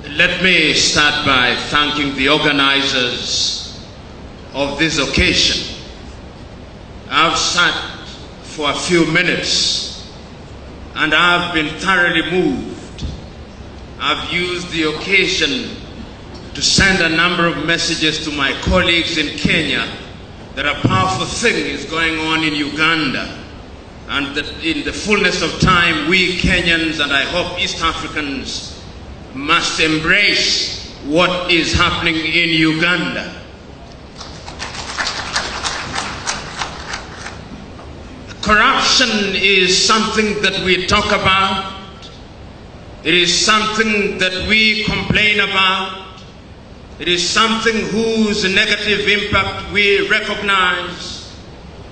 Let me start by thanking the organizers of this occasion. I've sat for a few minutes and I've been thoroughly moved. I've used the occasion to send a number of messages to my colleagues in Kenya that a powerful thing is going on in Uganda, and that in the fullness of time, we Kenyans and I hope East Africans must embrace what is happening in Uganda. Corruption is something that we talk about. It is something that we complain about. It is something whose negative impact we recognize.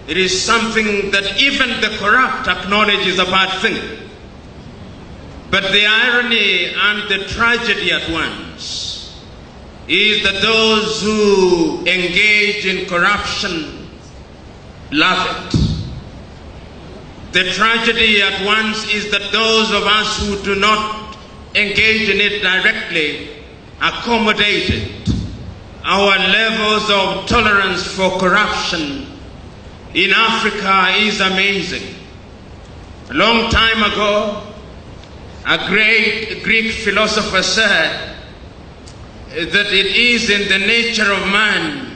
It is something that even the corrupt acknowledge is a bad thing. But the irony and the tragedy at once is that those who engage in corruption love it. The tragedy at once is that those of us who do not engage in it directly accommodate it. Our levels of tolerance for corruption in Africa is amazing. A long time ago, a great Greek philosopher said that it is in the nature of man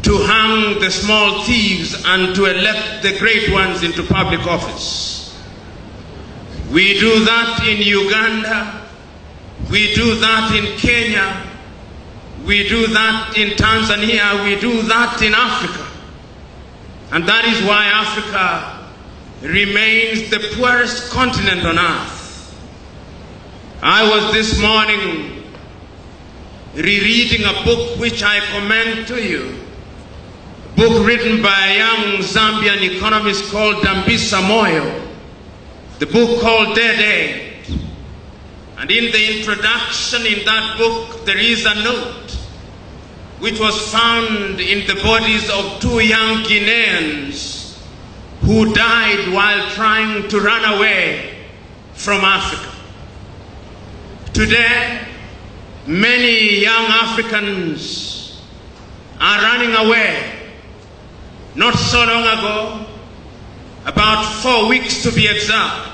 to hang the small thieves and to elect the great ones into public office. We do that in Uganda. We do that in Kenya. We do that in Tanzania. We do that in Africa. And that is why Africa remains the poorest continent on earth. I was this morning rereading a book which I commend to you, a book written by a young Zambian economist called Dambisa Moyo, the book called Dead End. And in the introduction in that book, there is a note which was found in the bodies of two young Guineans who died while trying to run away from Africa. Today, many young Africans are running away. Not so long ago, about 4 weeks to be exact,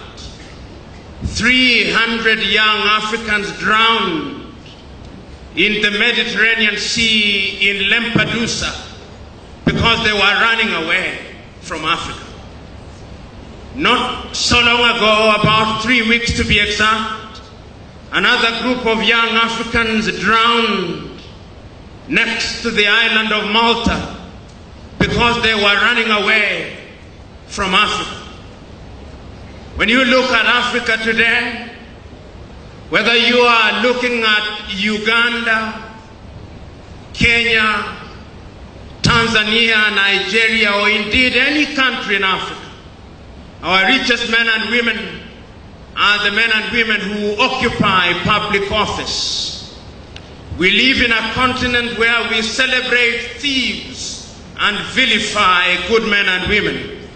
300 young Africans drowned in the Mediterranean Sea in Lampedusa because they were running away from Africa. Not so long ago, about 3 weeks to be exact, another group of young Africans drowned next to the island of Malta because they were running away from Africa. When you look at Africa today, whether you are looking at Uganda, Kenya, Tanzania, Nigeria, or indeed any country in Africa, our richest men and women are the men and women who occupy public office. We live in a continent where we celebrate thieves and vilify good men and women.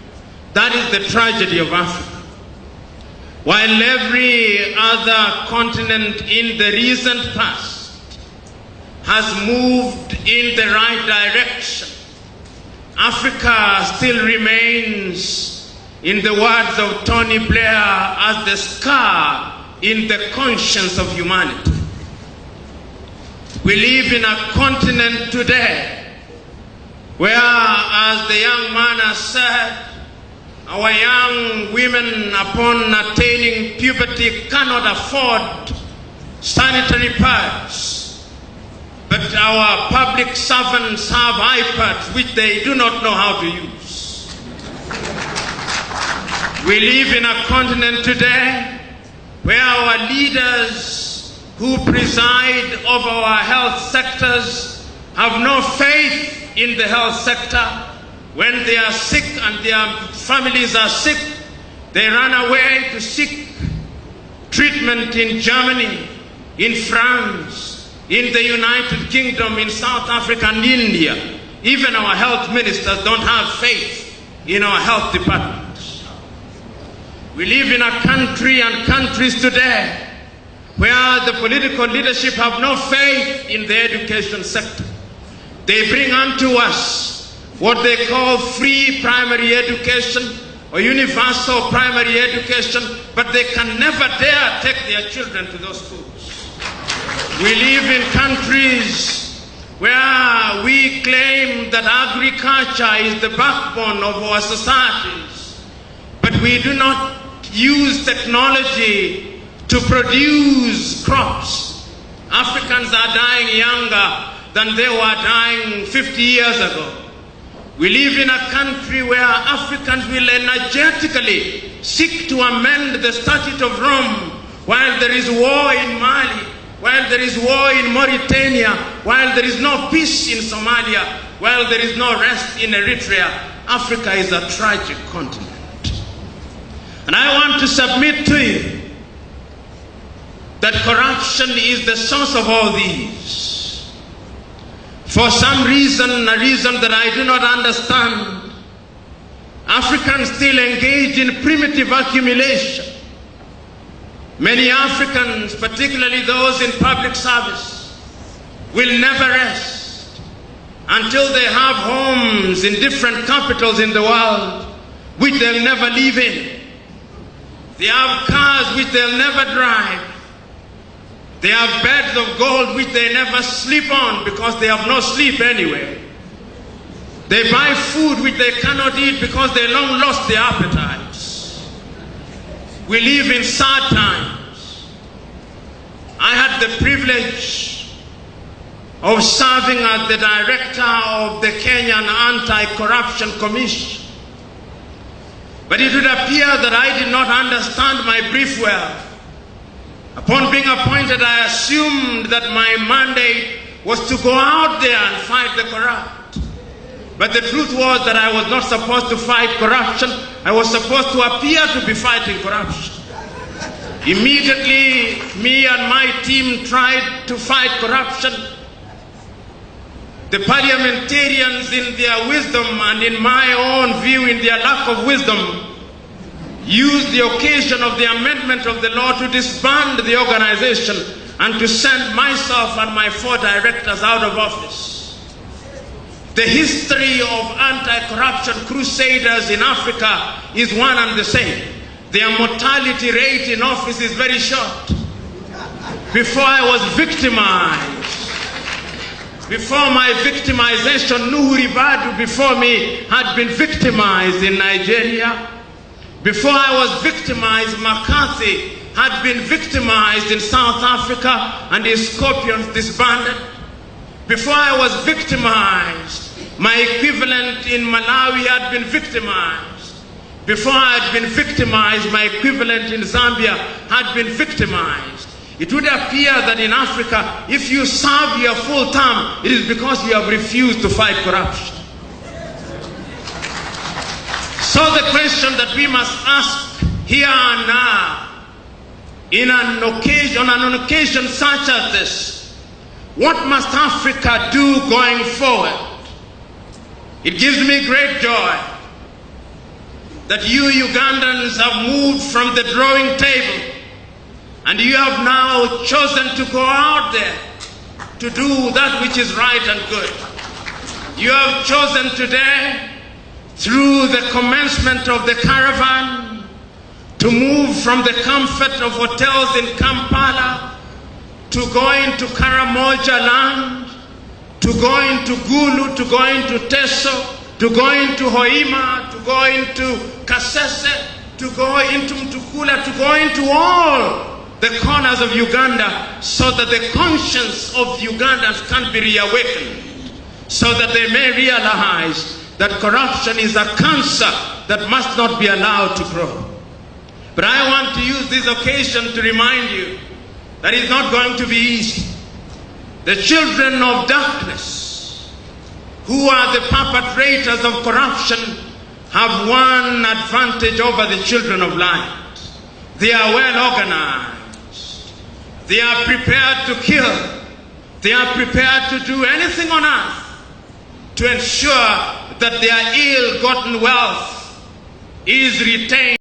That is the tragedy of Africa. While every other continent in the recent past has moved in the right direction, Africa still remains, in the words of Tony Blair, as the scar in the conscience of humanity. We live in a continent today where, as the young man has said, our young women, upon attaining puberty, cannot afford sanitary pads. But our public servants have iPads which they do not know how to use. We live in a continent today where our leaders who preside over our health sectors have no faith in the health sector. When they are sick and their families are sick, they run away to seek treatment in Germany, in France, in the United Kingdom, in South Africa and India. Even our health ministers don't have faith in our health departments. We live in a country and countries today where where the political leadership have no faith in the education sector. They bring unto us what they call free primary education or universal primary education, but they can never dare take their children to those schools. We live in countries where we claim that agriculture is the backbone of our societies, but we do not use technology to produce crops. Africans are dying younger than they were dying 50 years ago. We live in a country where Africans will energetically seek to amend the Statute of Rome while there is war in Mali, while there is war in Mauritania, while there is no peace in Somalia, while there is no rest in Eritrea. Africa is a tragic continent. And I want to submit to you that corruption is the source of all these. For some reason, a reason that I do not understand, Africans still engage in primitive accumulation. Many Africans, particularly those in public service, will never rest until they have homes in different capitals in the world which they'll never live in. They have cars which they'll never drive. They have beds of gold which they never sleep on because they have no sleep anyway. They buy food which they cannot eat because they long lost their appetites. We live in sad times. I had the privilege of serving as the director of the Kenyan Anti-Corruption Commission. But it would appear that I did not understand my brief well. Upon being appointed, I assumed that my mandate was to go out there and fight the corrupt. But the truth was that I was not supposed to fight corruption. I was supposed to appear to be fighting corruption. Immediately, me and my team tried to fight corruption. The parliamentarians, in their wisdom and in my own view, in their lack of wisdom, used the occasion of the amendment of the law to disband the organization and to send myself and my 4 directors out of office. The history of anti-corruption crusaders in Africa is one and the same. Their mortality rate in office is very short. Before I was victimized, before my victimization, Nuhu Ribadu before me had been victimized in Nigeria. Before I was victimized, McCarthy had been victimized in South Africa and his scorpions disbanded. Before I was victimized, my equivalent in Malawi had been victimized. Before I had been victimized, my equivalent in Zambia had been victimized. It would appear that in Africa, if you serve your full term, it is because you have refused to fight corruption. So the question that we must ask here and now, on an occasion such as this, what must Africa do going forward? It gives me great joy that you Ugandans have moved from the drawing table and you have now chosen to go out there to do that which is right and good. You have chosen today, through the commencement of the caravan, to move from the comfort of hotels in Kampala to go into Karamoja land, to go into Gulu, to go into Teso, to go into Hoima, to go into Kasese, to go into Mtukula, to go into all the corners of Uganda, so that the conscience of Ugandans can be reawakened, so that they may realize that corruption is a cancer that must not be allowed to grow. But I want to use this occasion to remind you that it's not going to be easy. The children of darkness, who are the perpetrators of corruption, have one advantage over the children of light. They are well organized. They are prepared to kill. They are prepared to do anything on earth to ensure that their ill-gotten wealth is retained.